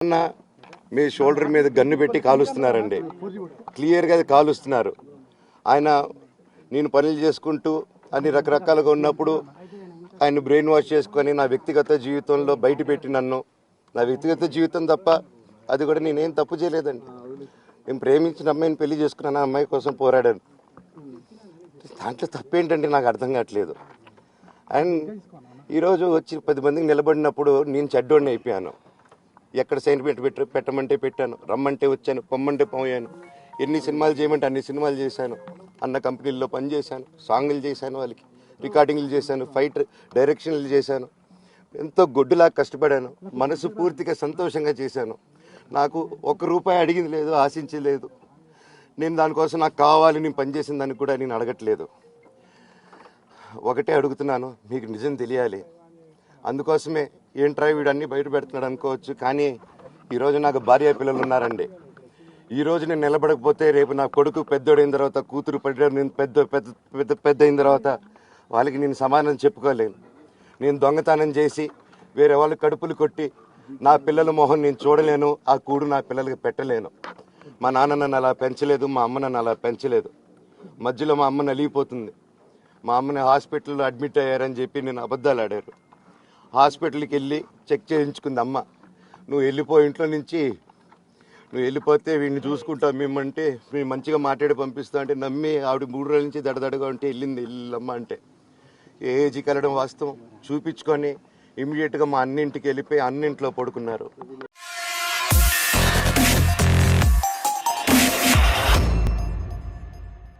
అన్న మీ షోల్డర్ మీద గన్ను పెట్టి కాలుస్తున్నారండి. క్లియర్గా కాలుస్తున్నారు. ఆయన నేను పనులు చేసుకుంటూ అన్ని రకరకాలుగా ఉన్నప్పుడు ఆయన బ్రెయిన్ వాష్ చేసుకొని నా వ్యక్తిగత జీవితంలో బయట పెట్టి నన్ను నా వ్యక్తిగత జీవితం తప్ప అది కూడా నేనేం తప్పు చేయలేదండి. నేను ప్రేమించిన అమ్మాయిని పెళ్లి చేసుకున్నాను, ఆ అమ్మాయి కోసం పోరాడాను. దాంట్లో తప్పేంటంటే నాకు అర్థం కావట్లేదు. అండ్ ఈరోజు వచ్చి 10 మందికి నిలబడినప్పుడు నేను చెడ్డోడిని అయిపోయాను. ఎక్కడ సైన్ పెట్టమంటే పెట్టాను, రమ్మంటే వచ్చాను, పొమ్మంటే పోయాను. ఎన్ని సినిమాలు చేయమంటే అన్ని సినిమాలు చేశాను. అన్న కంపెనీల్లో పనిచేశాను, సాంగులు చేశాను, వాళ్ళకి రికార్డింగ్లు చేశాను, ఫైట్ డైరెక్షన్లు చేశాను. ఎంతో గొడ్డులాగా కష్టపడాను, మనసు పూర్తిగా సంతోషంగా చేశాను. నాకు 1 రూపాయి అడిగింది లేదు, ఆశించలేదు. నేను దానికోసం నాకు కావాలి, నేను పనిచేసిన దానికి కూడా నేను అడగట్లేదు. ఒకటే అడుగుతున్నాను, మీకు నిజం తెలియాలి. అందుకోసమే ఏంట్రా వీడు అన్నీ బయట పెడుతున్నాడు అనుకోవచ్చు, కానీ ఈరోజు నాకు భార్య పిల్లలు ఉన్నారండి. ఈరోజు నేను నిలబడకపోతే రేపు నా కొడుకు పెద్దోడైన తర్వాత, కూతురు పెద్ద అయిన తర్వాత వాళ్ళకి నేను సమాధానం చెప్పుకోలేను. నేను దొంగతనం చేసి వేరే వాళ్ళ కడుపులు కొట్టి నా పిల్లల మొహం నేను చూడలేను, ఆ కూడు నా పిల్లలకి పెట్టలేను. మా నాన్న నన్ను అలా పెంచలేదు, మా అమ్మ నన్ను అలా పెంచలేదు. మధ్యలో మా అమ్మ నలిగిపోతుంది. మా అమ్మని హాస్పిటల్లో అడ్మిట్ అయ్యారని చెప్పి నేను అబద్ధాలు ఆడారు. హాస్పిటల్కి వెళ్ళి చెక్ చేయించుకుంది అమ్మ. నువ్వు వెళ్ళిపో ఇంట్లో నుంచి, నువ్వు వెళ్ళిపోతే వీడిని చూసుకుంటావు మేమంటే, మేము మంచిగా మాట్లాడి పంపిస్తాం అంటే నమ్మి ఆవిడ 3 రోజుల నుంచి దడదడగా ఉంటే వెళ్ళమ్మ అంటే ఏజీకి వెళ్ళడం వాస్తవం చూపించుకొని ఇమీడియట్గా మా అన్నింటికి వెళ్ళిపోయి అన్నింట్లో పడుకున్నారు.